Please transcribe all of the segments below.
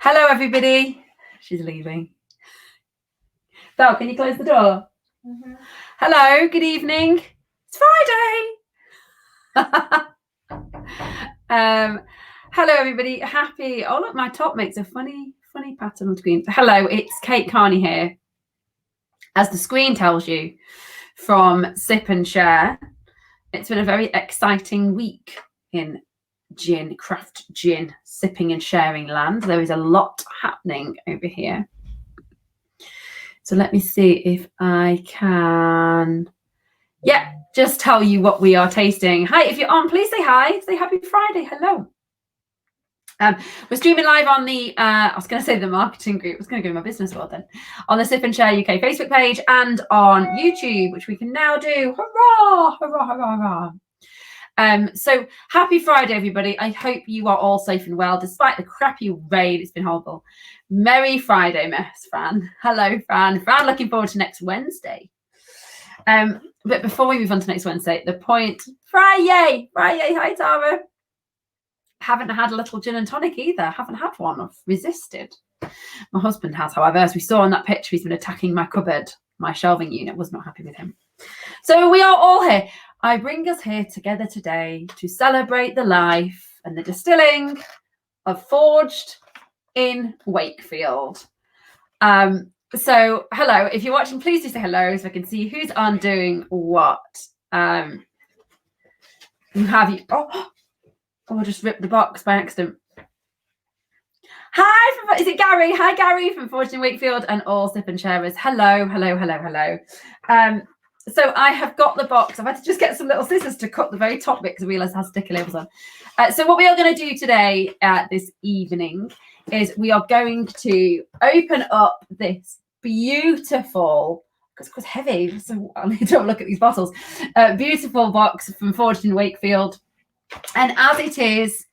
Hello, everybody. She's leaving. Belle, can you close the door? Mm-hmm. Hello, good evening. It's Friday. Hello, everybody. Happy. Oh, look, my top makes a funny pattern on screen. Hello, it's Kate Carney here. As the screen tells you, from Sip and Share. It's been a very exciting week in craft gin, sipping and sharing land. There is a lot happening over here. So let me see if I can, just tell you what we are tasting. Hi, if you're on, please say hi. Say happy Friday. Hello. We're streaming live on the, I was going to say the marketing group. I was going to go to my business world then. On the Sip and Share UK Facebook page and on YouTube, which we can now do. Hurrah, hurrah, hurrah, hurrah. So happy Friday, everybody. I hope you are all safe and well, despite the crappy rain. It's been horrible. Merry Friday, Miss Fran. Hello, Fran. Fran, looking forward to next Wednesday. But before we move on to next Wednesday, the point, Friday. Hi, Tara. Haven't had a little gin and tonic either. Haven't had one. I've resisted. My husband has, however, as we saw in that picture, he's been attacking my cupboard. My shelving unit was not happy with him. So we are all here. I bring us here together today to celebrate the life and the distilling of Forged in Wakefield. So hello, if you're watching, please do say hello so I can see who's on doing what. I just ripped the box by accident. Hi, is it Gary? Hi, Gary from Forged in Wakefield and all Sip and Sharers. Hello. So I have got the box. I've had to just get some little scissors to cut the very top bit because I realised it has sticky labels on. So what we are going to do today, this evening, is we are going to open up this beautiful, because it's heavy, so I need to have a look at these bottles, beautiful box from Forged in Wakefield. And as it is,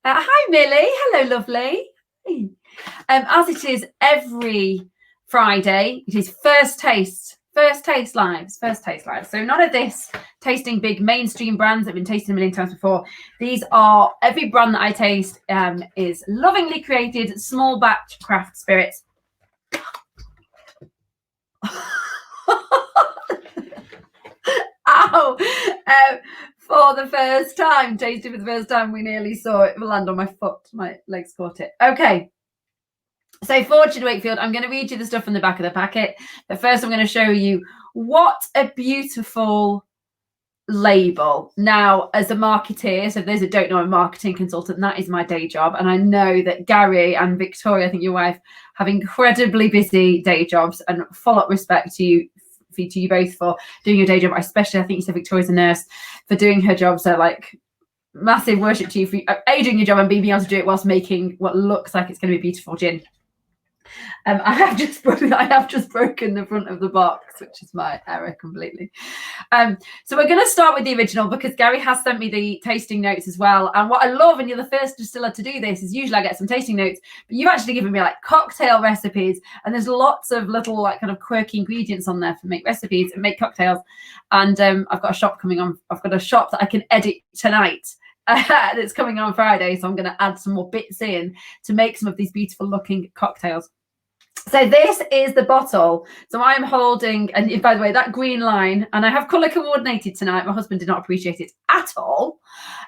hi Millie, hello lovely. As it is every Friday, it is first taste lives. So none of this tasting big mainstream brands that have been tasted a million times before. These are, every brand that I taste is lovingly created, small batch craft spirits. Ow! For the first time, tasted for the first time, we nearly saw it land on my foot. My legs caught it. Okay. So Forged in Wakefield, I'm going to read you the stuff from the back of the packet. But first, I'm going to show you what a beautiful label. Now, as a marketeer, so for those that don't know, I'm a marketing consultant, that is my day job. And I know that Gary and Victoria, I think your wife, have incredibly busy day jobs, and full up respect to you both for doing your day job. Especially, I think you said Victoria's a nurse, for doing her job. So like massive worship to you for A, doing your job, and B, being able to do it whilst making what looks like it's going to be a beautiful gin. I have just broken the front of the box, which is my error completely. So we're going to start with the original because Gary has sent me the tasting notes as well. And what I love, and you're the first distiller to do this, is usually I get some tasting notes, but you've actually given me like cocktail recipes, and there's lots of little like kind of quirky ingredients on there for make recipes and make cocktails. And I've got a shop coming on. I've got a shop that I can edit tonight. That's coming on Friday, so I'm going to add some more bits in to make some of these beautiful looking cocktails. So this is the bottle. So I'm holding, and by the way, that green line, and I have colour coordinated tonight. My husband did not appreciate it at all.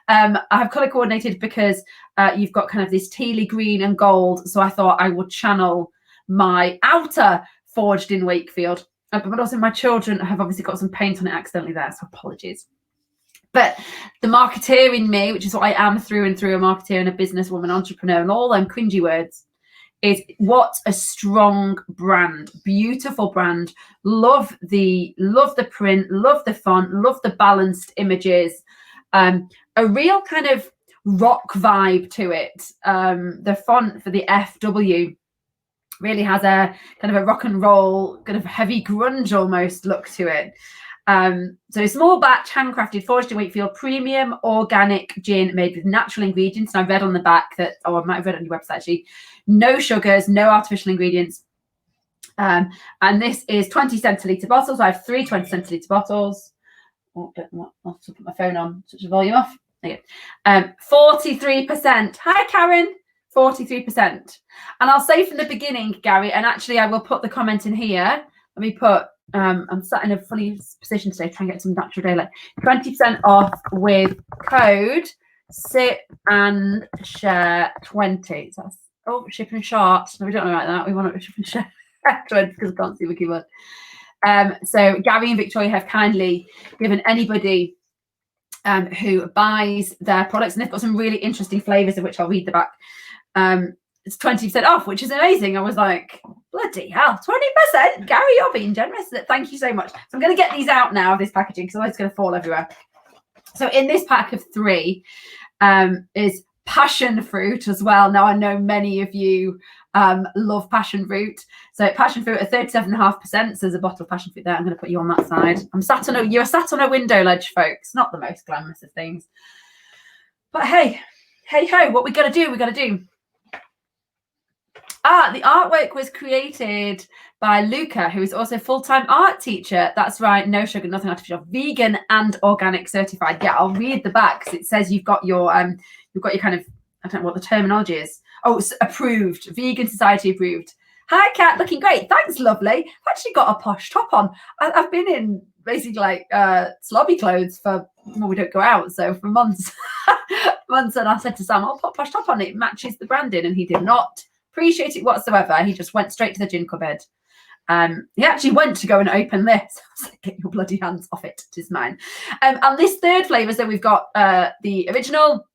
I have colour coordinated because you've got kind of this tealy green and gold. So I thought I would channel my outer Forged in Wakefield. But also my children have obviously got some paint on it accidentally there, so apologies. But the marketeer in me, which is what I am through and through, a marketeer and a businesswoman, entrepreneur, and all them cringy words, is what a strong brand, beautiful brand. Love the print, love the font, love the balanced images. A real kind of rock vibe to it. The font for the FW really has a kind of a rock and roll, kind of heavy grunge almost look to it. So small batch, handcrafted, Forged in Wakefield, premium organic gin made with natural ingredients. And I read on the back that, I might have read it on your website actually, no sugars, no artificial ingredients. And this is 20 centilitre bottles. I have 3 20 centilitre bottles. I'll put my phone on, switch the volume off. There you go. 43%. Hi, Karen. 43%. And I'll say from the beginning, Gary, and actually I will put the comment in here. Let me put, I'm sat in a funny position today, trying to get some natural daylight. 20% off with code sit and share 20. So that's, oh, shipping short. No, we don't know about that. We want to shipping share 20 because I can't see the keyword. So Gary and Victoria have kindly given anybody who buys their products, and they've got some really interesting flavors of which I'll read the back. It's 20% off, which is amazing. I was like, bloody hell, 20%. Gary, you're being generous. Thank you so much. So I'm going to get these out now of this packaging because otherwise it's going to fall everywhere. So in this pack of 3 is passion fruit as well. Now I know many of you love passion fruit. So passion fruit at 37.5%. So there's a bottle of passion fruit there. I'm going to put you on that side. You're sat on a window ledge, folks. Not the most glamorous of things. But hey ho, what we got to do, the artwork was created by Luca, who is also a full-time art teacher. That's right, no sugar, nothing artificial, vegan and organic certified. Yeah, I'll read the back because it says you've got your kind of, I don't know what the terminology is. Oh, it's approved, vegan society approved. Hi, Kat, looking great. Thanks, lovely. I've actually got a posh top on. I've been in basically like slobby clothes we don't go out, so for months. And I said to Sam, I'll put a posh top on. It matches the branding, and he did not appreciate it whatsoever. He just went straight to the gin cupboard. He actually went to go and open this. I was like, get your bloody hands off it. It is mine. And this third flavour, so we've got the original,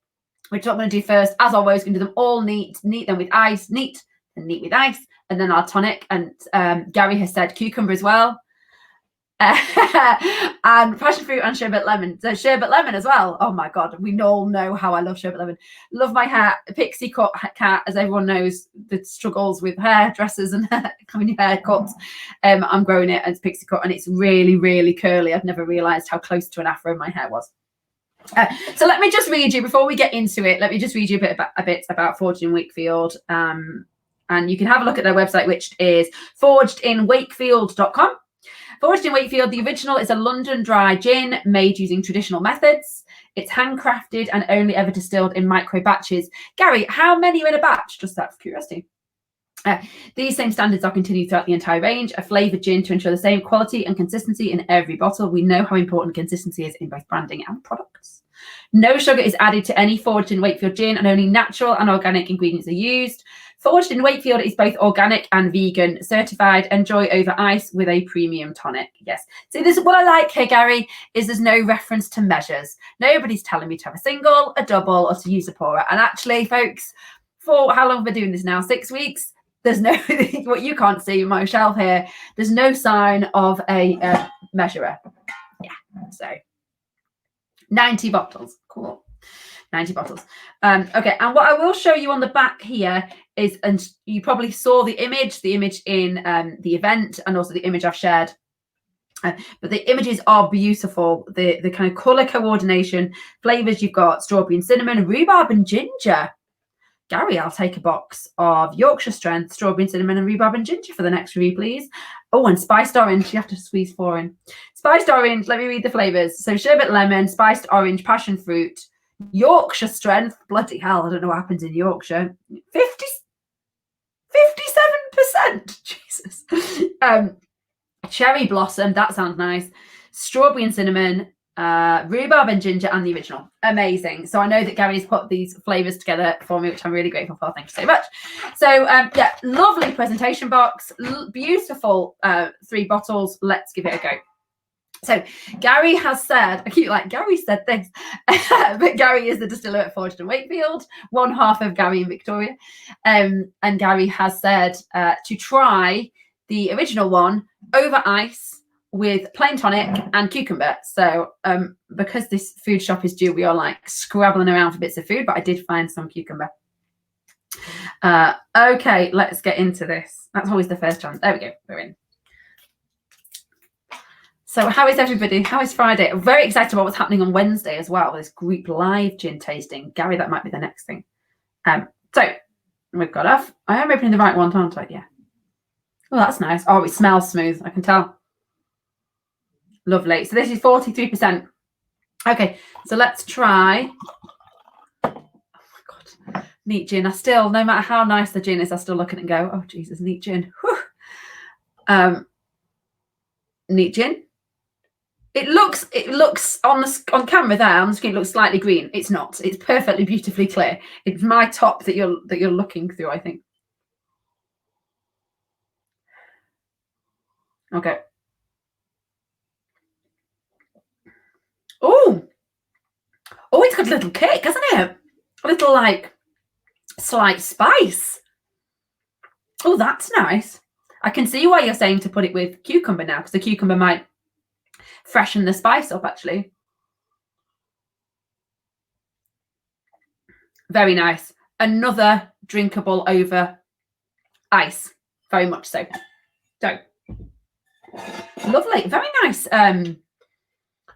which I'm going to do first. As always, going to do them all neat, then with ice, neat, and neat with ice, and then our tonic. And Gary has said cucumber as well. And passion fruit and sherbet lemon. So sherbet lemon as well. Oh my god, we all know how I love sherbet lemon. Love my hair, pixie cut cat, as everyone knows the struggles with hairdressers and having your hair cut. I'm growing it as pixie cut, and it's really, really curly. I've never realised how close to an afro my hair was. So let me just read you before we get into it. Let me just read you a bit about Forged in Wakefield. And you can have a look at their website, which is forgedinwakefield.com. Forged in Wakefield, the original is a London dry gin made using traditional methods. It's handcrafted and only ever distilled in micro batches. Gary, how many are in a batch? Just out of curiosity. These same standards are continued throughout the entire range. A flavoured gin to ensure the same quality and consistency in every bottle. We know how important consistency is in both branding and products. No sugar is added to any Forged in Wakefield gin, and only natural and organic ingredients are used. Forged in Wakefield is both organic and vegan certified. Enjoy over ice with a premium tonic. Yes. So this is what I like here, Gary, is there's no reference to measures. Nobody's telling me to have a single, a double, or to use a pourer. And actually, folks, for how long have we been doing this now? 6 weeks? There's no, what you can't see on my shelf here, there's no sign of a measurer. Yeah, so 90 bottles. Cool. 90 bottles. Okay, and what I will show you on the back here is, and you probably saw the image in the event, and also the image I've shared. But the images are beautiful. The kind of colour coordination, flavours you've got strawberry and cinnamon, rhubarb and ginger. Gary, I'll take a box of Yorkshire strength, strawberry and cinnamon, and rhubarb and ginger for the next review, please. Oh, and spiced orange. You have to squeeze 4 in. Spiced orange. Let me read the flavours. So sherbet lemon, spiced orange, passion fruit, Yorkshire strength. Bloody hell, I don't know what happens in Yorkshire. 57%. Jesus. Cherry blossom. That sounds nice. Strawberry and cinnamon. Rhubarb and ginger, and the original. Amazing. So I know that Gary's put these flavors together for me, which I'm really grateful for. Thank you so much. So yeah, lovely presentation box, beautiful 3 bottles. Let's give it a go. So Gary has said, I keep like Gary said this, but Gary is the distiller at Forged in Wakefield, one half of Gary and Victoria, and Gary has said to try the original one over ice with plain tonic and cucumber. So because this food shop is due, we are like scrabbling around for bits of food, but I did find some cucumber. Okay, let's get into this. That's always the first chance. There we go, we're in. So how is everybody? How is Friday? I'm very excited about what's happening on Wednesday as well, this group live gin tasting. Gary, that might be the next thing. So we've got off. I am opening the right one, aren't I? Yeah. Oh, that's nice. Oh, it smells smooth, I can tell. Lovely. So this is 43%. Okay, so let's try. Oh my God. Neat gin. I still, no matter how nice the gin is, I still look at it and go, oh Jesus, neat gin. Neat gin. It looks on camera there on the screen. It looks slightly green. It's not. It's perfectly beautifully clear. It's my top that you're looking through, I think. Okay. Oh, it's got a little kick, hasn't it? A little like slight spice. Oh, that's nice. I can see why you're saying to put it with cucumber now, because the cucumber might freshen the spice up, actually. Very nice. Another drinkable over ice. Very much so. So, lovely. Very nice.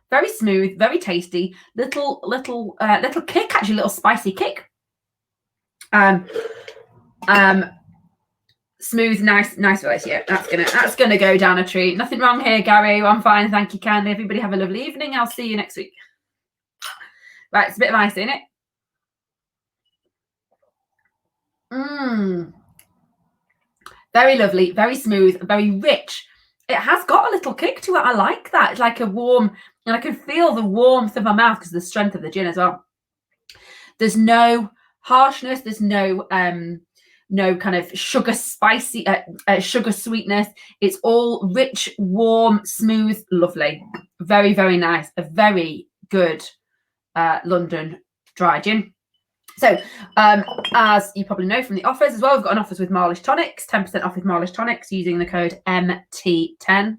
Very smooth, very tasty. Little kick, actually, little spicy kick. Smooth, nice voice. Yeah, that's gonna go down a treat. Nothing wrong here, Gary. I'm fine, thank you kindly. Everybody have a lovely evening. I'll see you next week. Right, it's a bit of ice in it. Very lovely, very smooth, very rich. It has got a little kick to it. I like that. It's like a warm, and I can feel the warmth of my mouth because of the strength of the gin as well. There's no harshness. There's no kind of sugar spicy, sugar sweetness. It's all rich, warm, smooth, lovely. Very, very nice. A very good London dry gin. So, as you probably know from the offers as well, we've got an offers with Marlish Tonics, 10% off with Marlish Tonics using the code MT10.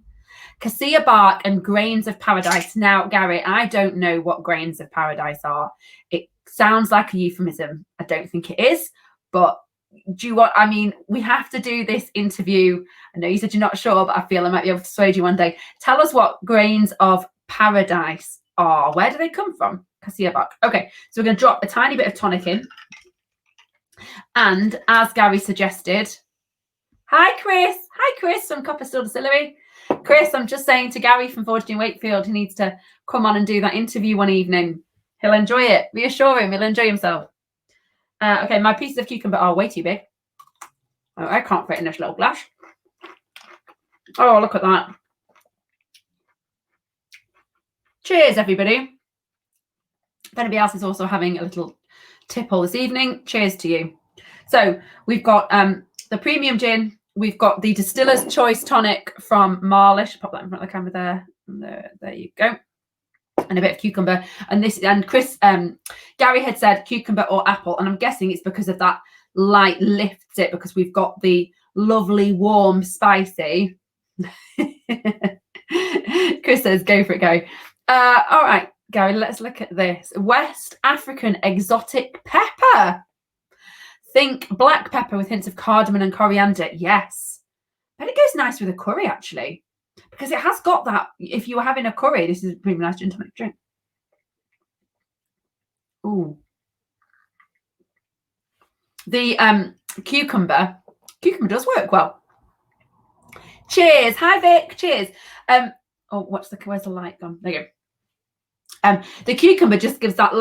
Cassia Bark and Grains of Paradise. Now, Gary, I don't know what Grains of Paradise are. It sounds like a euphemism. I don't think it is, but we have to do this interview. I know you said you're not sure, but I feel I might be able to persuade you one day. Tell us what Grains of Paradise are. Where do they come from? Cassia Bark. Okay, so we're going to drop a tiny bit of tonic in. And as Gary suggested, hi Chris from Copper Still Distillery. Chris, I'm just saying to Gary from Forged in Wakefield, he needs to come on and do that interview one evening. He'll enjoy it. Reassure him, he'll enjoy himself. Okay, my pieces of cucumber are way too big. Oh, I can't fit in this little glass. Oh, look at that. Cheers, everybody. If anybody else is also having a little tipple this evening, cheers to you. So we've got the premium gin. We've got the Distiller's Choice Tonic from Marlish. Pop that in front of the camera there. There you go. And a bit of cucumber. And Chris, Gary had said cucumber or apple. And I'm guessing it's because of that light lifts it, because we've got the lovely, warm, spicy. Chris says, go for it, go. All right, Gary, let's look at this. West African exotic pepper. Think black pepper with hints of cardamom and coriander. Yes. But it goes nice with a curry, actually, because it has got that. If you were having a curry, this is a pretty nice gin tonic drink. Ooh. The cucumber does work well. Cheers. Hi, Vic. Cheers. Where's the light gone? There you go. The cucumber just gives that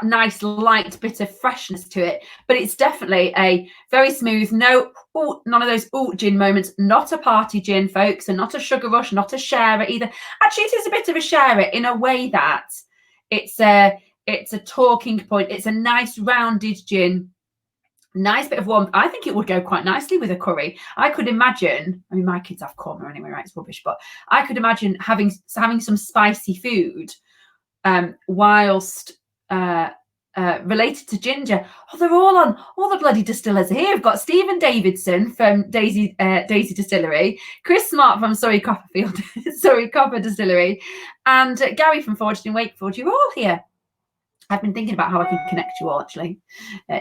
nice light bit of freshness to it, but it's definitely a very smooth, none of those gin moments. Not a party gin, folks, and not a sugar rush, not a sharer either. Actually, it is a bit of a sharer in a way that it's a talking point. It's a nice rounded gin. Nice bit of warmth. I think it would go quite nicely with a curry. I could imagine, I mean, my kids have korma anyway, right? It's rubbish, but I could imagine having some spicy food whilst related to ginger. Oh, they're all on, all the bloody distillers here. We've got Stephen Davidson from Daisy Distillery, Chris Smart from Surrey Copper Distillery, and Gary from Forged in Wakefield. You're all here. I've been thinking about how I can connect you all, actually,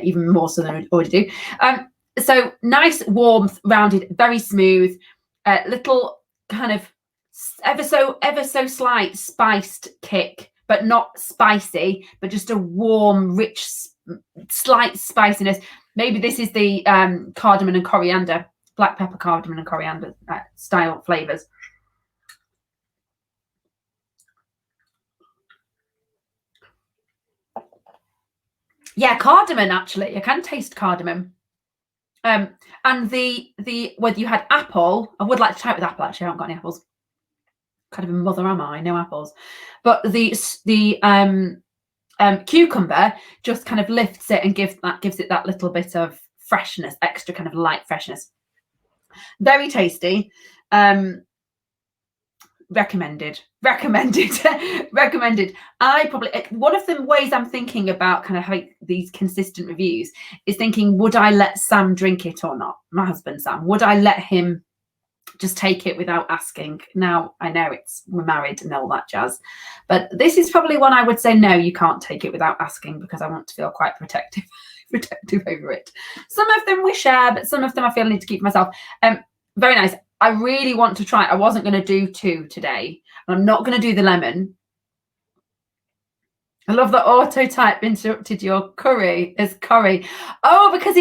even more so than I already do. So nice, warmth, rounded, very smooth, little kind of ever so slight spiced kick, but not spicy, but just a warm, rich, slight spiciness. Maybe this is the cardamom and coriander, black pepper, cardamom and coriander style flavors. Yeah, cardamom, actually. I can taste cardamom. And the whether you had apple, I would like to try it with apple, actually. I haven't got any apples. Kind of a mother am I, no apples. But the cucumber just kind of lifts it and gives it that little bit of freshness, extra kind of light freshness. Very tasty. Recommended. I probably, one of the ways I'm thinking about kind of having these consistent reviews is thinking, would I let Sam drink it or not? My husband Sam, would I let him just take it without asking? Now I know we're married and all that jazz, but this is probably one I would say, no, you can't take it without asking, because I want to feel quite protective over it. Some of them we share, but some of them I feel I need to keep myself. Very nice. I really want to try it. I wasn't going to do 2 today, and I'm not going to do the lemon. I love that auto type interrupted your curry as curry. Oh, because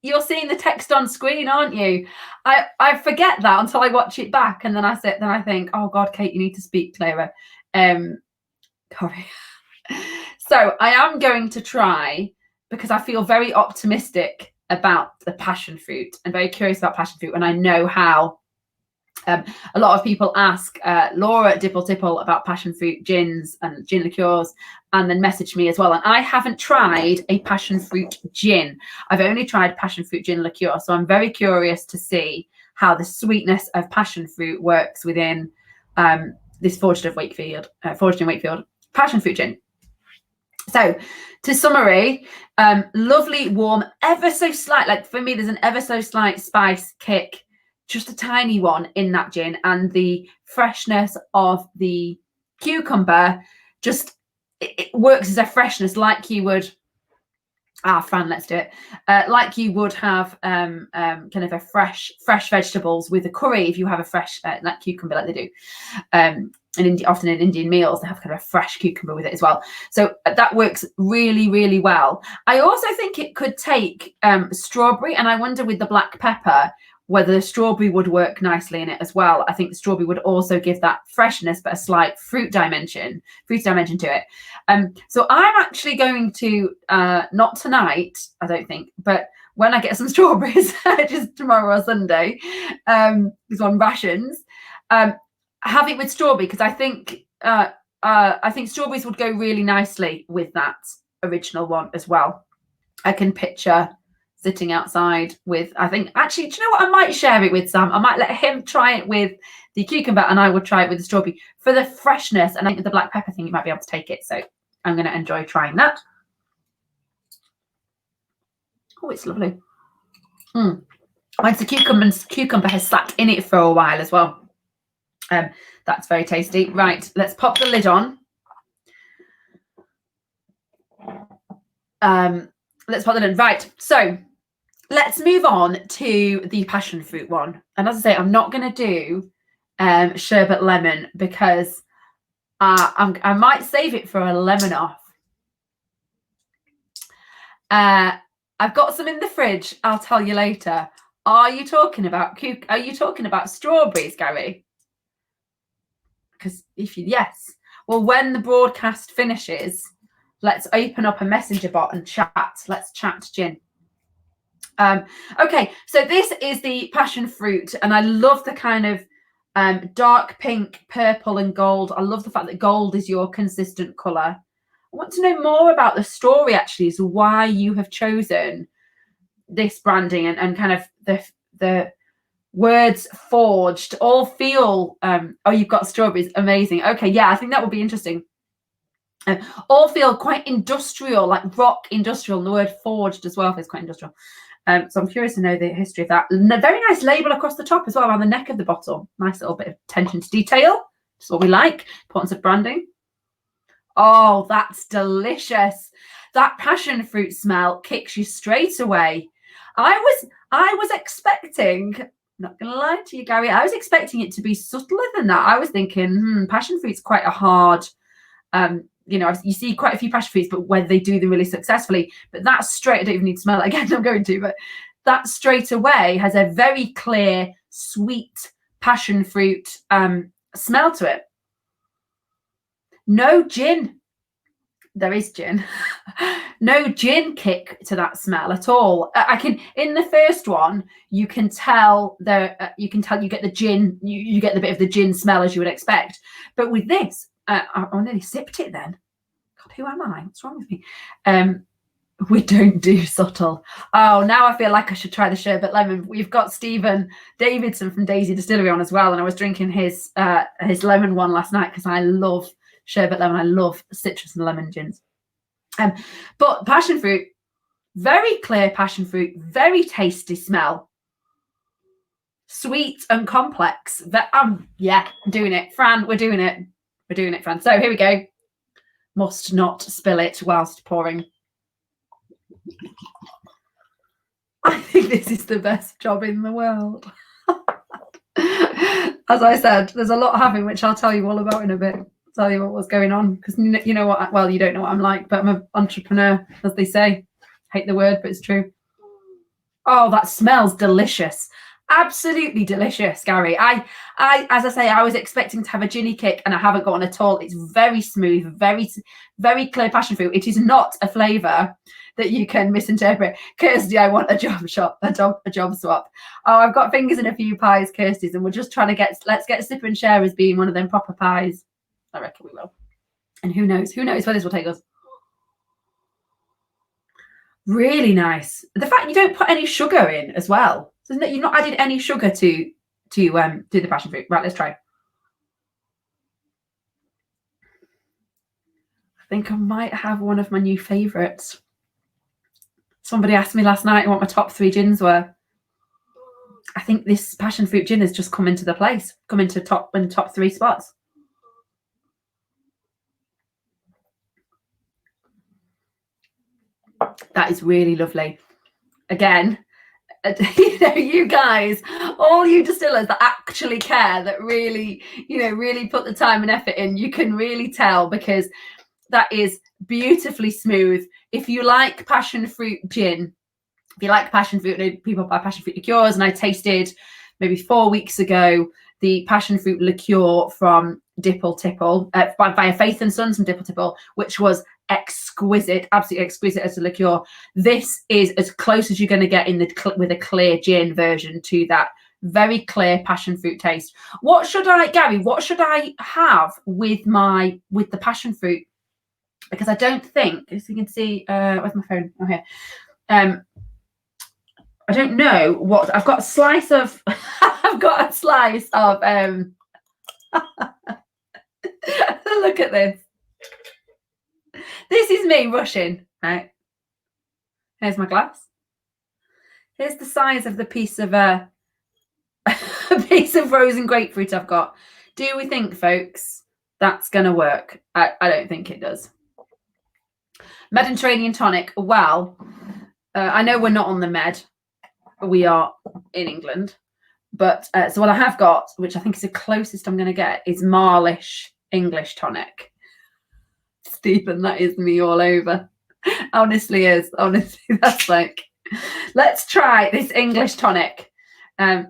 you're seeing the text on screen, aren't you? I forget that until I watch it back, and then I think, oh God, Kate, you need to speak clearer. Curry. So I am going to try, because I feel very optimistic about the passion fruit and very curious about passion fruit, and I know how a lot of people ask Laura Dipple Tipple about passion fruit gins and gin liqueurs, and then message me as well. And I haven't tried a passion fruit gin. I've only tried passion fruit gin liqueur. So I'm very curious to see how the sweetness of passion fruit works within this forged in Wakefield passion fruit gin. So to summary, lovely, warm, ever so slight, like for me, there's an ever so slight spice kick, just a tiny one in that gin, and the freshness of the cucumber just it works as a freshness, like you would Fran, let's do it, like you would have kind of a fresh vegetables with a curry. If you have a fresh like cucumber, like they do often in Indian meals, they have kind of a fresh cucumber with it as well, so that works really, really well. I also think it could take strawberry, and I wonder with the black pepper whether the strawberry would work nicely in it as well. I think the strawberry would also give that freshness, but a slight fruit dimension to it. So I'm actually going to, not tonight, I don't think, but when I get some strawberries, just tomorrow or Sunday, because on rations, have it with strawberry, because I think strawberries would go really nicely with that original one as well. I can picture sitting outside with, I think, actually, do you know what? I might share it with Sam. I might let him try it with the cucumber, and I would try it with the strawberry for the freshness. And I think with the black pepper thing, you might be able to take it. So I'm going to enjoy trying that. Oh, it's lovely. Once the cucumber has sat in it for a while as well. That's very tasty. Right, let's pop the lid on. Let's pop the lid. Right, so let's move on to the passion fruit one. And as I say, I'm not going to do sherbet lemon, because I might save it for a lemon off. I've got some in the fridge. I'll tell you later. Are you talking about strawberries, Gary? Because yes. Well, when the broadcast finishes, let's open up a messenger bot and chat. Let's chat gin. Okay, so this is the passion fruit, and I love the kind of dark pink, purple and gold. I love the fact that gold is your consistent colour. I want to know more about the story, actually, as to why you have chosen this branding, and kind of the words forged all feel, oh, you've got strawberries, amazing. Okay, yeah, I think that would be interesting. All feel quite industrial, like rock industrial, and the word forged as well feels quite industrial. So I'm curious to know the history of that. And a very nice label across the top as well, around the neck of the bottle. Nice little bit of attention to detail. That's what we like. Importance of branding. Oh, that's delicious. That passion fruit smell kicks you straight away. I was expecting, not gonna lie to you, Gary, I was expecting it to be subtler than that. I was thinking, passion fruit's quite a hard, you see quite a few passion fruits, but whether they do them really successfully. But that straight, I don't even need to smell it again, I'm going to, but that straight away has a very clear, sweet passion fruit smell to it. No gin. There is gin. No gin kick to that smell at all. I can, in the first one, you can tell you get the gin, you get the bit of the gin smell as you would expect. But with this, I nearly sipped it then. God, who am I? What's wrong with me? We don't do subtle. Oh, now I feel like I should try the sherbet lemon. We've got Stephen Davidson from Daisy Distillery on as well, and I was drinking his lemon one last night because I love sherbet lemon. I love citrus and lemon gins. But passion fruit, very clear passion fruit, very tasty smell, sweet and complex. Yeah, I'm doing it, Fran. We're doing it. We're doing it, Fran. So here we go. Must not spill it whilst pouring. I think this is the best job in the world. As I said, there's a lot happening, which I'll tell you all about in a bit. Tell you what was going on, because you know what, well, you don't know what I'm like, but I'm an entrepreneur, as they say. Hate the word, but it's true. Oh, that smells delicious. Absolutely delicious, Gary. I as I say, I was expecting to have a ginny kick, and I haven't got one at all. It's very smooth, very, very clear passion fruit. It is not a flavour that you can misinterpret. Kirsty, I want a job swap. Oh, I've got fingers in a few pies, Kirsty's, and we're just trying to let's get Sip and Share as being one of them proper pies. I reckon we will. And who knows where this will take us. Really nice. The fact you don't put any sugar in as well. So you've not added any sugar to the passion fruit. Right, let's try. I think I might have one of my new favourites. Somebody asked me last night what my top 3 gins were. I think this passion fruit gin has just come into top 3 spots. That is really lovely. Again, you guys, all you distillers that actually care, that really, really put the time and effort in, you can really tell, because that is beautifully smooth. If you like passion fruit gin, if you like passion fruit, people buy passion fruit liqueurs, and I tasted maybe 4 weeks ago the passion fruit liqueur from Dipple Tipple, by Faith and Sons from Dipple Tipple, which was exquisite, absolutely exquisite as a liqueur. This is as close as you're going to get with a clear gin version to that very clear passion fruit taste. Gary, what should I have with the passion fruit? Because I don't think, as you can see, where's my phone? Oh, here. I don't know what I've got. A slice of look at this. This is me rushing, right? Here's my glass. Here's the size of the piece of a piece of frozen grapefruit I've got. Do we think, folks, that's going to work? I don't think it does. Mediterranean tonic. Well, I know we're not on the Med. We are in England. But so what I have got, which I think is the closest I'm going to get, is Marlish English tonic. Stephen, that is me all over. Honestly is. Honestly, that's like, let's try this English tonic. Yeah,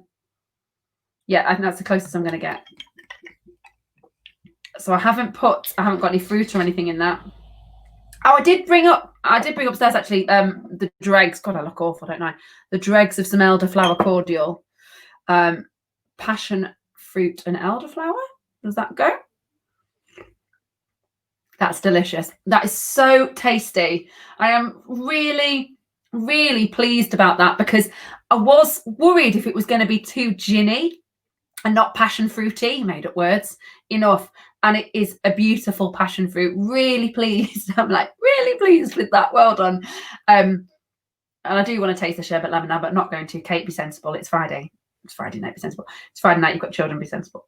I think that's the closest I'm going to get. So I haven't got any fruit or anything in that. Oh, I did bring upstairs actually the dregs. God, I look awful, don't I? The dregs of some elderflower cordial, passion fruit and elderflower. Does that go? That's delicious. That is so tasty. I am really, really pleased about that, because I was worried if it was going to be too ginny and not passion fruity, made up words, enough. And it is a beautiful passion fruit. Really pleased. I'm like really pleased with that. Well done. And I do want to taste the sherbet lemon now, but I'm not going to. Kate, be sensible. It's Friday. It's Friday night. Be sensible. It's Friday night. You've got children. Be sensible.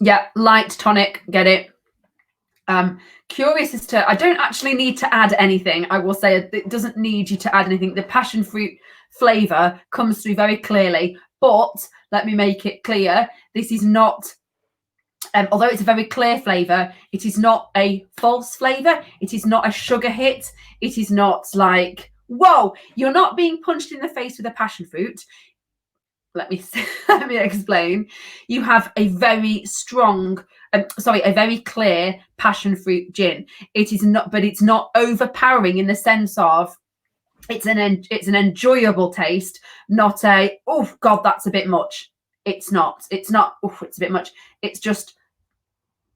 Yeah, light tonic. Get it. Curious as to, I don't actually need to add anything. I will say it doesn't need you to add anything. The passion fruit flavour comes through very clearly, but let me make it clear, this is not, although it's a very clear flavour, it is not a false flavour. It is not a sugar hit. It is not like, whoa, you're not being punched in the face with a passion fruit. let me explain. You have a very strong, a very clear passion fruit gin. It is not, but it's not overpowering in the sense of it's an enjoyable taste, not a, oh God, that's a bit much. It's not, oh, it's a bit much. It's just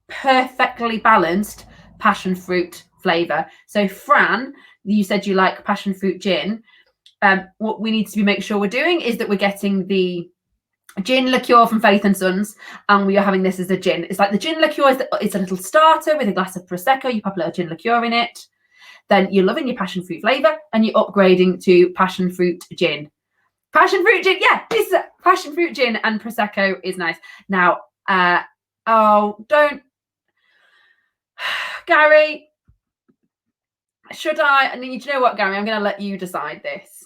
perfectly balanced passion fruit flavour. So Fran, you said you like passion fruit gin. What we need to make sure we're doing is that we're getting the gin liqueur from Faith and Sons, and we are having this as a gin. It's like the gin liqueur it's a little starter with a glass of prosecco. You pop a little gin liqueur in it. Then you're loving your passion fruit flavour, and you're upgrading to passion fruit gin. Passion fruit gin, yeah, this is passion fruit gin and prosecco is nice. Now, don't, Gary. Should I? And you know what, Gary? I'm going to let you decide this.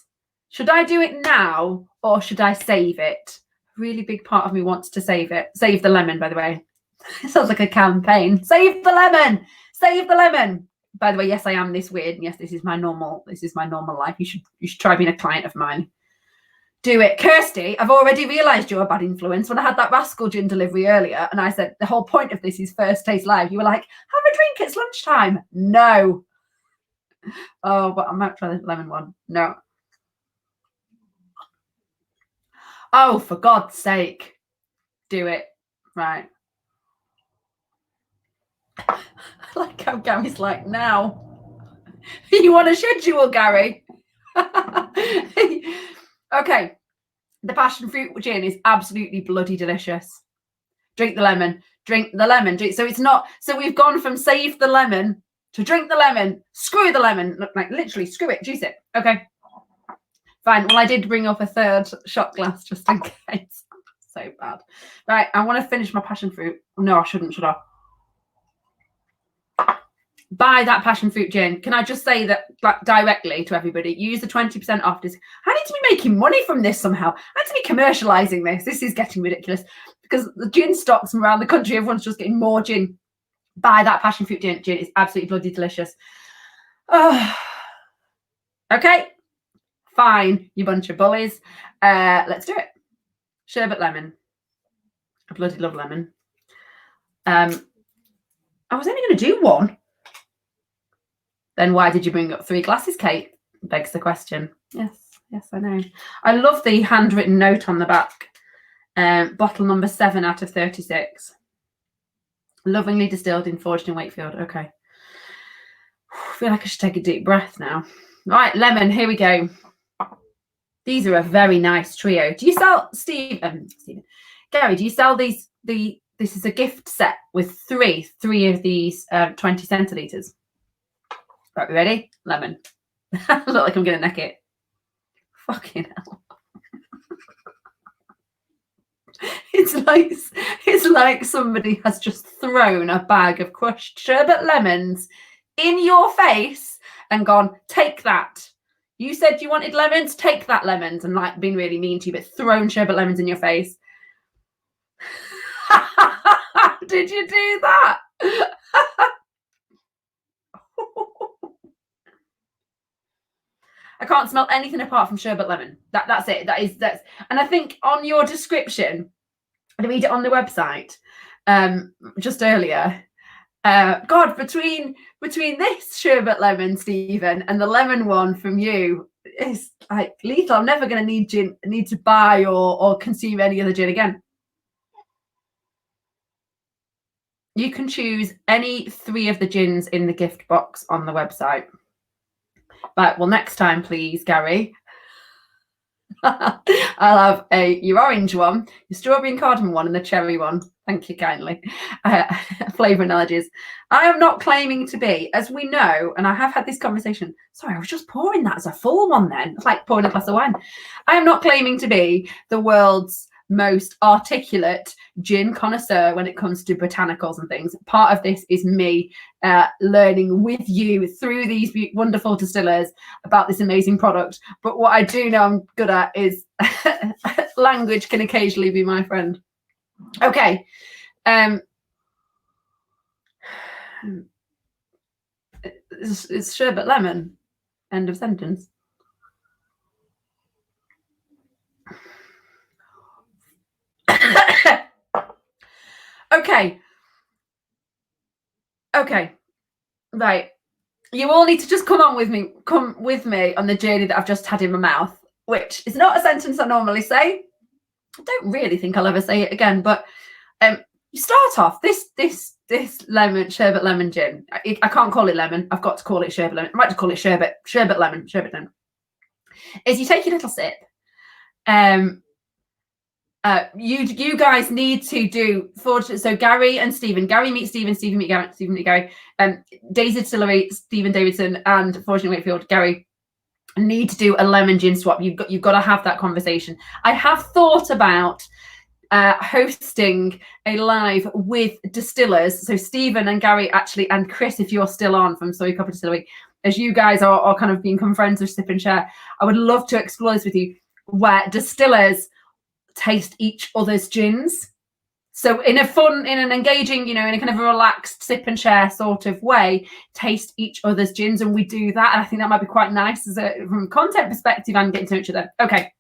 Should I do it now or should I save it? A really big part of me wants to save it. Save the lemon, by the way. It sounds like a campaign. Save the lemon. Save the lemon. By the way, yes, I am this weird. And yes, this is my normal life. You should try being a client of mine. Do it. Kirsty, I've already realised you're a bad influence. When I had that Rascal gin delivery earlier and I said the whole point of this is first taste live, you were like, have a drink, it's lunchtime. No. Oh, but I might try the lemon one. No. Oh, for God's sake. Do it. Right. I like how Gary's like, now. You want a schedule, Gary? Okay. The passion fruit gin is absolutely bloody delicious. Drink the lemon. Drink the lemon. So it's not, so we've gone from save the lemon to drink the lemon, screw the lemon, like literally screw it, juice it. Okay. Fine. Well, I did bring up a third shot glass just in case. So bad. Right. I want to finish my passion fruit. No, I shouldn't, should I? Buy that passion fruit gin. Can I just say that like, directly to everybody? Use the 20% off discount. I need to be making money from this somehow. I need to be commercializing this. This is getting ridiculous because the gin stocks from around the country, everyone's just getting more gin. Buy that passion fruit gin. It's absolutely bloody delicious. Oh. Okay. Fine, you bunch of bullies. Let's do it. Sherbet lemon. I bloody love lemon. I was only going to do one. Then why did you bring up 3 glasses, Kate? Begs the question. Yes, I know. I love the handwritten note on the back. Bottle number 7 out of 36. Lovingly distilled and forged in Wakefield. Okay. I feel like I should take a deep breath now. Right, lemon, here we go. These are a very nice trio. Do you sell, Stephen, Gary, do you sell these, this is a gift set with three of these 20 centilitres. Right, we ready? Lemon. I look like I'm going to neck it. Fucking hell. It's like somebody has just thrown a bag of crushed sherbet lemons in your face and gone, take that. You said you wanted lemons, take that lemons, and like been really mean to you, but thrown sherbet lemons in your face. Did you do that? I can't smell anything apart from sherbet lemon. That's it. That's and I think on your description, I read it on the website just earlier. God, between this sherbet lemon, Stephen, and the lemon one from you, it's like lethal. I'm never going to need to buy or consume any other gin again. You can choose any 3 of the gins in the gift box on the website. Right, well, next time, please, Gary. I'll have your orange one, your strawberry and cardamom one, and the cherry one. Thank you kindly. Flavour analogies. I am not claiming to be, as we know, and I have had this conversation. Sorry, I was just pouring that as a full one then. It's like pouring a glass of wine. I am not claiming to be the world's most articulate gin connoisseur when it comes to botanicals and things. Part of this is me learning with you through these wonderful distillers about this amazing product. But what I do know I'm good at is language can occasionally be my friend. Okay. It's sherbet lemon. End of sentence. Okay. Right. You all need to just come with me on the journey that I've just had in my mouth, which is not a sentence I normally say. I don't really think I'll ever say it again, but you start off this sherbet lemon gin. I can't call it lemon. I've got to call it sherbet lemon. I might just call it sherbet lemon. Is you take your little sip. You guys need to do so Gary and Stephen. Gary meet Stephen. Stephen meet Gary. Stephen meet Gary. Daisy Distillery, Stephen Davidson, and Fortune Wakefield, Gary need to do a lemon gin swap. You've got to have that conversation. I have thought about hosting a live with distillers. So Stephen and Gary actually, and Chris, if you're still on from Soy Copper Distillery, as you guys are kind of become friends with Sip and Share, I would love to explore this with you, where distillers taste each other's gins. So in a fun, in an engaging, in a kind of a relaxed sip and share sort of way, taste each other's gins, and we do that. And I think that might be quite nice from a content perspective and getting to know each other. Okay.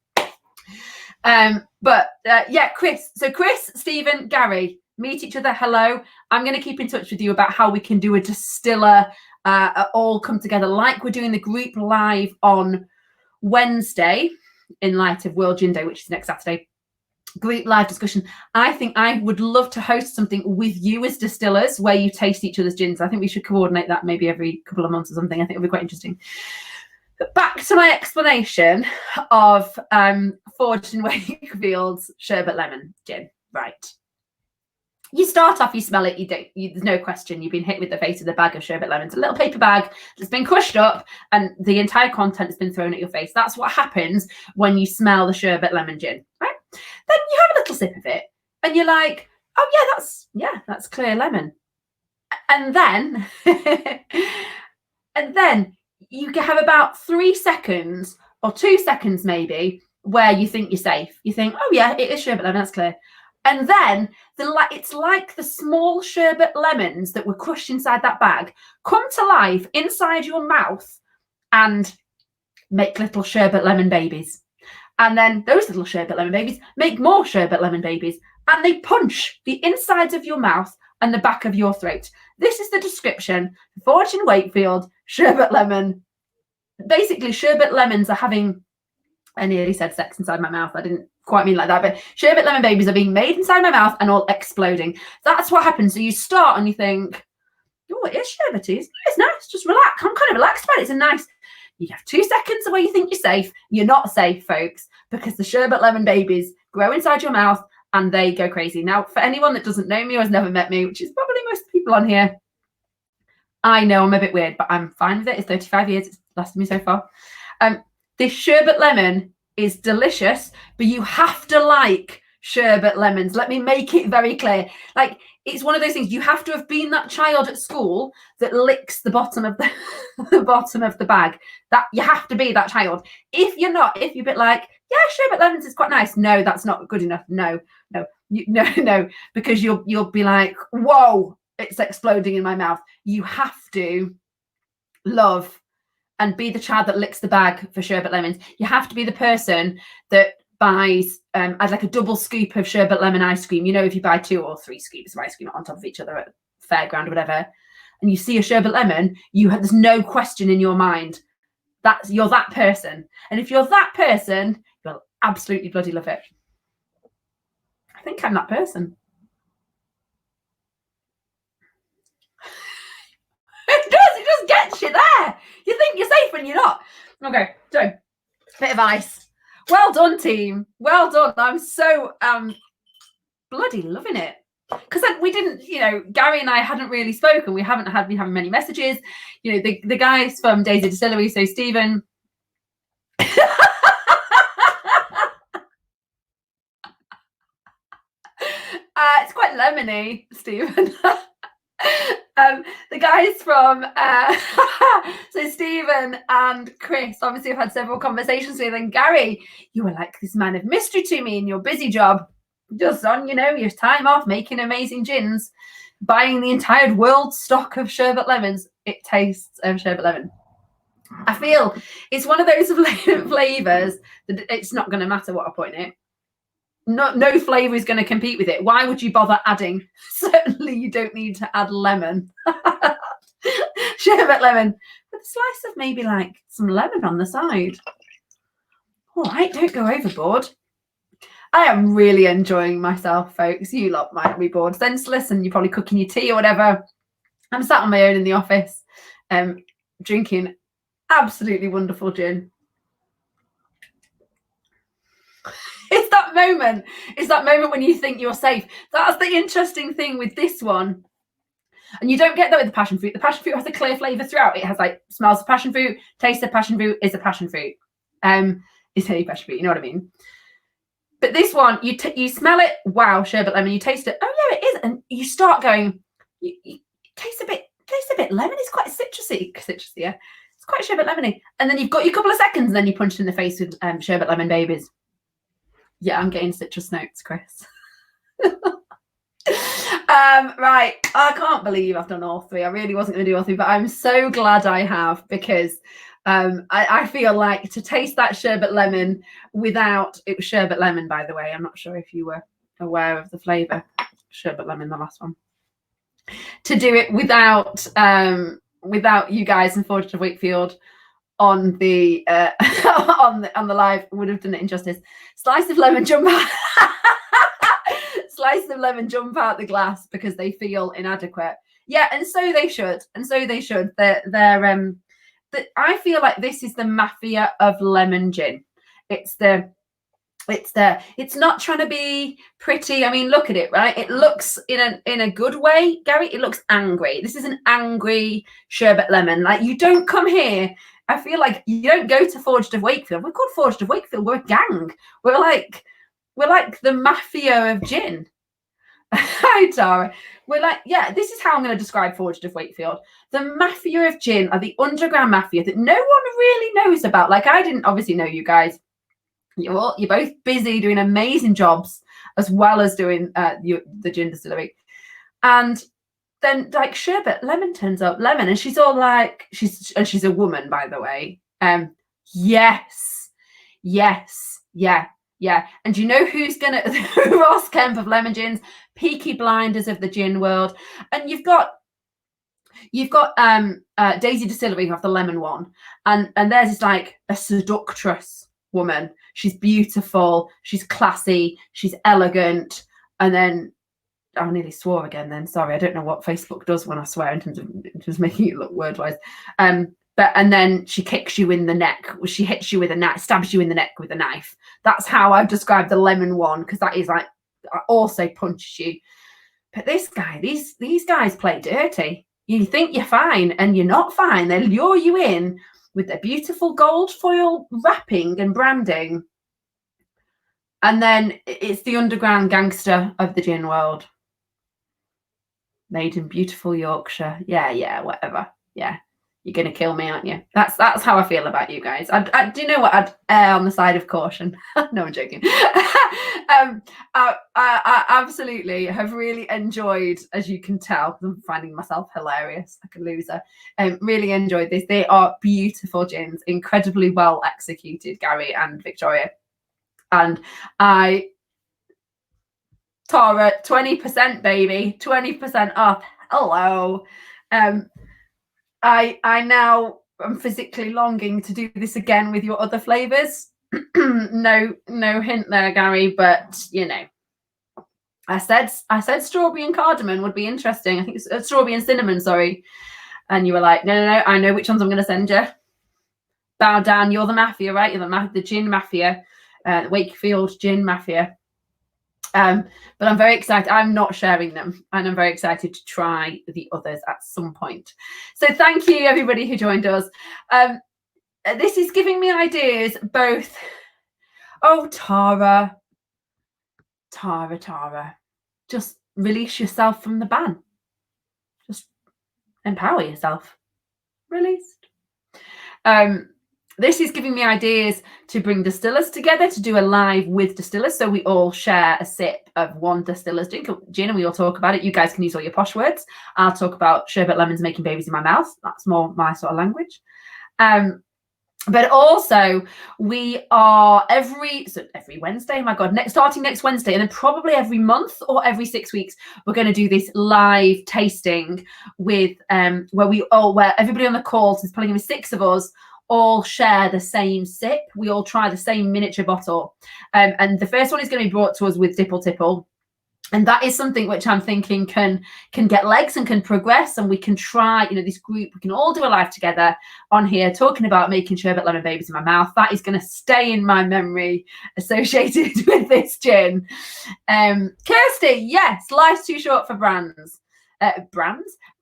Chris. So Chris, Stephen, Gary, meet each other. Hello. I'm going to keep in touch with you about how we can do a distiller all come together, like we're doing the group live on Wednesday in light of World Gin Day, which is next Saturday. Group live discussion. I think I would love to host something with you as distillers where you taste each other's gins. I think we should coordinate that maybe every couple of months or something. I think it'll be quite interesting. But back to my explanation of Forged in Wakefield's sherbet lemon gin. Right. You start off, you smell it, there's no question you've been hit with the face of the bag of sherbet lemons, a little paper bag that's been crushed up and the entire content has been thrown at your face. That's what happens when you smell the sherbet lemon gin, right? Then you have a little sip of it and you're like, oh yeah, that's clear lemon. And then, you have about 3 seconds or 2 seconds maybe where you think you're safe. You think, oh yeah, it is sherbet lemon, that's clear. And then it's like the small sherbet lemons that were crushed inside that bag come to life inside your mouth and make little sherbet lemon babies. And then those little sherbet lemon babies make more sherbet lemon babies, and they punch the insides of your mouth and the back of your throat. This is the description for Fortune Wakefield sherbet lemon. Basically, sherbet lemons are having, I nearly said sex inside my mouth. I didn't quite mean like that, but sherbet lemon babies are being made inside my mouth and all exploding. That's what happens. So you start and you think, oh, it is sherbety. It's nice. Just relax. I'm kind of relaxed about it. It's a nice. You have 2 seconds where you think you're safe. You're not safe, folks, because the sherbet lemon babies grow inside your mouth and they go crazy. Now, for anyone that doesn't know me or has never met me, which is probably most people on here, I know I'm a bit weird, but I'm fine with it. It's 35 years. It's lasted me so far. This sherbet lemon is delicious, but you have to like sherbet lemons. Let me make it very clear. Like, it's one of those things, you have to have been that child at school that licks the bottom of the bottom of the bag. That you have to be that child. If you're not, if you're a bit like, yeah, sherbet lemons is quite nice. No, that's not good enough. No, because you'll be like, whoa, it's exploding in my mouth. You have to love and be the child that licks the bag for sherbet lemons. You have to be the person that buys as like a double scoop of sherbet lemon ice cream. If you buy 2 or 3 scoops of ice cream on top of each other at a fairground or whatever, and you see a sherbet lemon, there's no question in your mind that you're that person. And if you're that person, you'll absolutely bloody love it. I think I'm that person. It just gets you there. You think you're safe when you're not. Okay, so bit of ice. Well done, team. Well done. I'm so bloody loving it. Because we didn't, Gary and I hadn't really spoken. We haven't been having many messages. The guys from Daisy Distillery, so Stephen. It's quite lemony, Stephen. The guys from so Stephen and Chris, obviously I've had several conversations with, and Gary, you were like this man of mystery to me in your busy job, just on your time off making amazing gins, buying the entire world stock of sherbet lemons. It tastes of sherbet lemon. I feel it's one of those flavors that it's not going to matter what I put in it. no flavour is going to compete with it. Why would you bother adding? Certainly you don't need to add lemon. Sherbet lemon with a slice of maybe like some lemon on the side. All right, don't go overboard. I am really enjoying myself, folks. You lot might be bored. Senseless, and you're probably cooking your tea or whatever. I'm sat on my own in the office, drinking absolutely wonderful gin. It's that moment. It's that moment when you think you're safe. That's the interesting thing with this one. And you don't get that with the passion fruit. The passion fruit has a clear flavour throughout. It has like smells of passion fruit, taste of passion fruit, is a passion fruit. It's any passion fruit, you know what I mean? But this one, you smell it, wow, sherbet lemon. You taste it, oh yeah, it is, and you start going. You taste a bit lemon. It's quite citrusy, yeah. It's quite sherbet lemony. And then you've got your couple of seconds, and then you're punched in the face with sherbet lemon babies. Yeah, I'm getting citrus notes, Chris. Right, I can't believe I've done all three. I really wasn't going to do all three, but I'm so glad I have, because I feel like to taste that sherbet lemon without, it was sherbet lemon, by the way. I'm not sure if you were aware of the flavour. Sherbet lemon, the last one. To do it without you guys and Fortune of Wakefield on the on the live would have done it injustice. Slice of lemon jump out. Slice of lemon jump out the glass because they feel inadequate. Yeah, and so they should. And so they should. They're I feel like this is the mafia of lemon gin. It's not trying to be pretty. I mean, look at it, right? It looks in a good way, Gary. It looks angry. This is an angry sherbet lemon. Like, you don't come here. I feel like you don't go to Forged of Wakefield. We're called Forged of Wakefield. We're a gang. We're like the mafia of gin. Hi, Tara. We're like, yeah, this is how I'm going to describe Forged of Wakefield. The mafia of gin are the underground mafia that no one really knows about. Like, I didn't obviously know you guys. You're both busy doing amazing jobs as well as doing the gin distillery. And then like sherbet lemon turns up, lemon, and she's all like, she's a woman, by the way. Yes, yeah. And you know who's gonna Ross Kemp of Lemon Gins, Peaky Blinders of the gin world, and you've got Daisy Distillery, who have the lemon one, and theirs is like a seductress woman. She's beautiful, she's classy, she's elegant, and then I nearly swore again then. Sorry, I don't know what Facebook does when I swear in terms of making it look word-wise. And then she kicks you in the neck. She hits you with a knife, stabs you in the neck with a knife. That's how I've described the lemon one, because that is like, also punches you. But this guy, these guys play dirty. You think you're fine, and you're not fine. They lure you in with their beautiful gold foil wrapping and branding. And then it's the underground gangster of the gin world. Made in beautiful Yorkshire. Yeah, whatever. Yeah. You're going to kill me, aren't you? That's how I feel about you guys. I do you know what? I'd err on the side of caution. No, I'm joking. I absolutely have really enjoyed, as you can tell, I'm finding myself hilarious like a loser. Really enjoyed this. They are beautiful gins, incredibly well executed, Gary and Victoria. And Tara, 20%, baby, 20% off. Hello. I now am physically longing to do this again with your other flavors. No hint there, Gary, but you know, I said strawberry and cardamom would be interesting. I think it's strawberry and cinnamon, sorry. And you were like, no, I know which ones I'm going to send you. Bow down, you're the mafia, right? You're the gin mafia, Wakefield gin mafia. But I'm very excited. I'm not sharing them, and I'm very excited to try the others at some point. So thank you, everybody who joined us. This is giving me ideas, both. Oh, Tara, just release yourself from the ban. Just empower yourself. Released. This is giving me ideas to bring distillers together, to do a live with distillers. So we all share a sip of one distiller's gin and we all talk about it. You guys can use all your posh words. I'll talk about sherbet lemons making babies in my mouth. That's more my sort of language. But also we are every Wednesday, my God, starting next Wednesday, and then probably every month or every 6 weeks, we're going to do this live tasting with where everybody on the call, since probably going to be 6 of us, all share the same sip. We all try the same miniature bottle. And the first one is going to be brought to us with Dipple Tipple. And that is something which I'm thinking can get legs and can progress, and we can try, this group, we can all do a live together on here talking about making sherbet lemon babies in my mouth. That is going to stay in my memory associated with this gin. Kirsty, yes, life's too short for brands.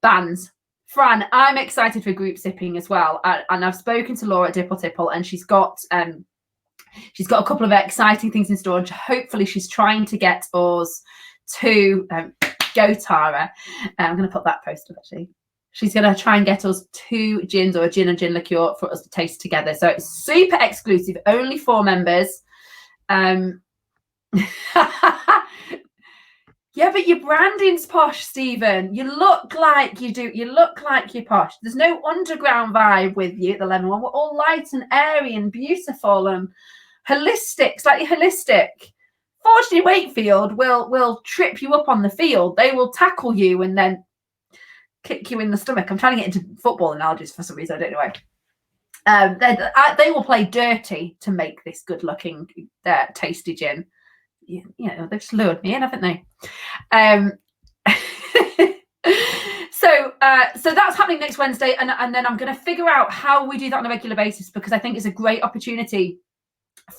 Bands. Fran, I'm excited for group sipping as well. And I've spoken to Laura at Dipple Tipple, and she's got a couple of exciting things in store. Hopefully she's trying to get us to go Tara. I'm going to put that post up actually. She's going to try and get us 2 gins, or a gin and gin liqueur, for us to taste together. So it's super exclusive, only 4 members. Yeah, but your branding's posh, Stephen. You look like you do. You look like you're posh. There's no underground vibe with you at the lemon one. We're all light and airy and beautiful and holistic, slightly holistic. Fortunately, Wakefield will trip you up on the field. They will tackle you and then kick you in the stomach. I'm trying to get into football analogies for some reason. I don't know why. They will play dirty to make this good-looking, tasty gin. They've just lured me in, haven't they? So that's happening next Wednesday, and then I'm going to figure out how we do that on a regular basis, because I think it's a great opportunity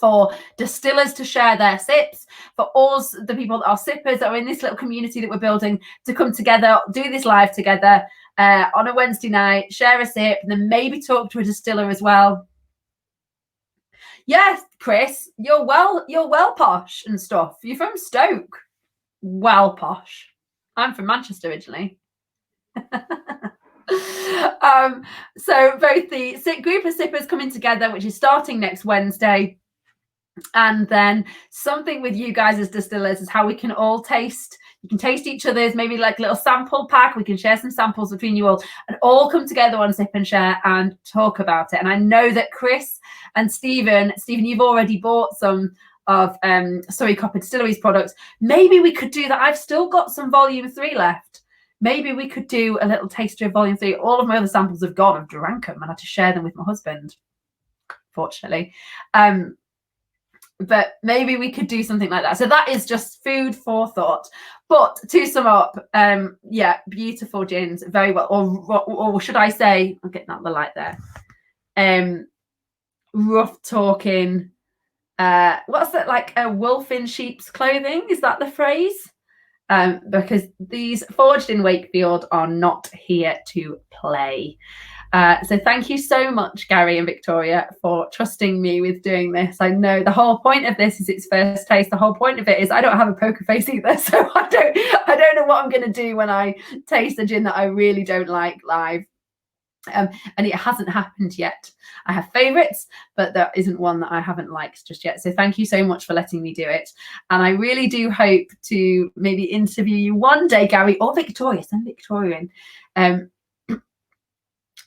for distillers to share their sips, for us, the people that are sippers that are in this little community that we're building, to come together, do this live together on a Wednesday night, share a sip, and then maybe talk to a distiller as well. Yes, Chris, you're well posh and stuff. You're from Stoke. Well posh. I'm from Manchester originally. So both the group of sippers coming together, which is starting next Wednesday, and then something with you guys as distillers is how we can all taste. You can taste each other's, maybe like a little sample pack. We can share some samples between you all come together on Sip and Share and talk about it. And I know that Chris and Stephen, you've already bought some of Surrey Copper Distillery's products. Maybe we could do that. I've still got some volume 3 left. Maybe we could do a little taster of volume 3. All of my other samples have gone. I've drank them and I had to share them with my husband, fortunately. But maybe we could do something like that. So that is just food for thought. But to sum up, yeah, beautiful gins, very well. Or should I say, I'm getting out the light there. Rough talking. What's that, like a wolf in sheep's clothing? Is that the phrase? Because these forged in Wakefield are not here to play. So thank you so much, Gary and Victoria, for trusting me with doing this. I know the whole point of this is its first taste. The whole point of it is I don't have a poker face either, so I don't know what I'm going to do when I taste a gin that I really don't like live. And it hasn't happened yet. I have favourites, but there isn't one that I haven't liked just yet. So thank you so much for letting me do it. And I really do hope to maybe interview you one day, Gary, or Victoria. Send Victoria in.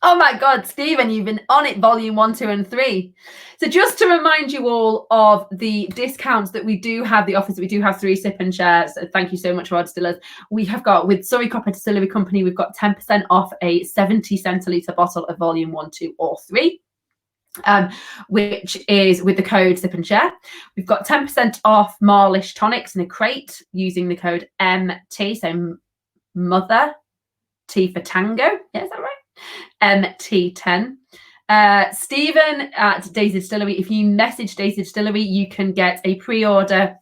Oh my God, Stephen, you've been on it, volume 1, 2, and 3. So just to remind you all of the discounts that we do have, the offers that we do have through Sip and Share. So thank you so much, our distillers. We have got, with Surrey Copper Distillery Company, we've got 10% off a 70 centilitre bottle of volume 1, 2, or 3. Which is with the code Sip and Share. We've got 10% off Marlish tonics in a crate using the code MT, so Mother T for Tango. Yeah, is that right? MT10. Stephen at Daisy Distillery, if you message Daisy Distillery, you can get a pre-order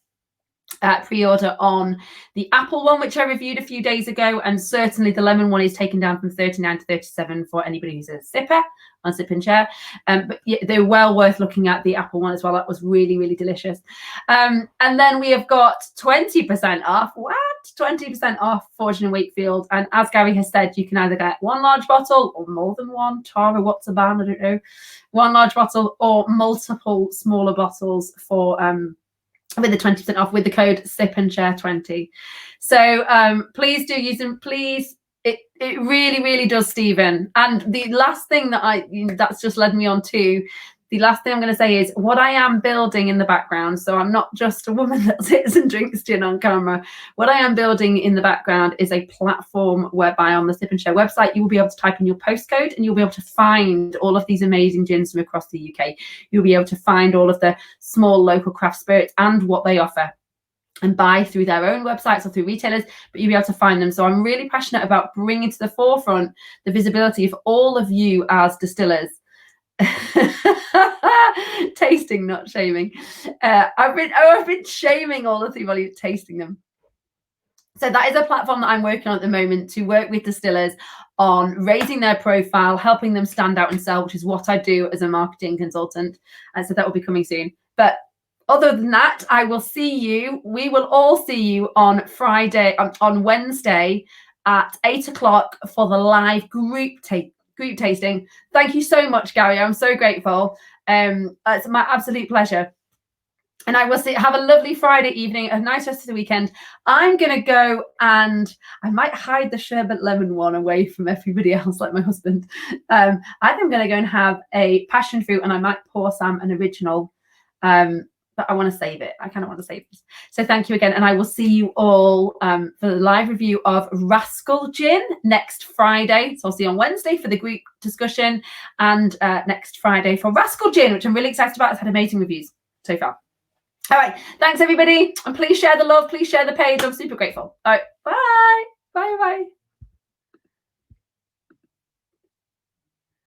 on the apple one, which I reviewed a few days ago, and certainly the lemon one is taken down from 39 to 37 for anybody who's a sipper on Sip and Share. But yeah, they're well worth looking at, the apple one as well. That was really, really delicious. And then we have got 20% off. What? 20% off Fortune and Wakefield. And as Gary has said, you can either get one large bottle or more than one. Tara, what's a ban? I don't know. One large bottle or multiple smaller bottles for with the 20% off with the code Sip and Share 20. So please do use them, please. It really, really does, Stephen. And the last thing that that's just led me on to the last thing I'm going to say is what I am building in the background. So I'm not just a woman that sits and drinks gin on camera. What I am building in the background is a platform whereby on the Sip and Share website, you will be able to type in your postcode and you'll be able to find all of these amazing gins from across the UK. You'll be able to find all of the small local craft spirits and what they offer and buy through their own websites or through retailers, but you'll be able to find them. So I'm really passionate about bringing to the forefront the visibility of all of you as distillers. Tasting, not shaming. I've been shaming all the three while you're tasting them. So that is a platform that I'm working on at the moment to work with distillers on raising their profile, helping them stand out and sell, which is what I do as a marketing consultant. And so that will be coming soon. But other than that, I will see you. We will all see you on Friday, on Wednesday at 8 o'clock for the live group tasting. Thank you so much, Gary. I'm so grateful. It's my absolute pleasure. And I will have a lovely Friday evening, a nice rest of the weekend. I'm going to go and I might hide the sherbet lemon one away from everybody else, like my husband. I think I'm going to go and have a passion fruit and I might pour Sam an original. But I want to save it. I kind of want to save this. So thank you again. And I will see you all for the live review of Rascal Gin next Friday. So I'll see you on Wednesday for the group discussion and next Friday for Rascal Gin, which I'm really excited about. It's had amazing reviews so far. All right. Thanks, everybody. And please share the love. Please share the page. I'm super grateful. All right. Bye. Bye. Bye.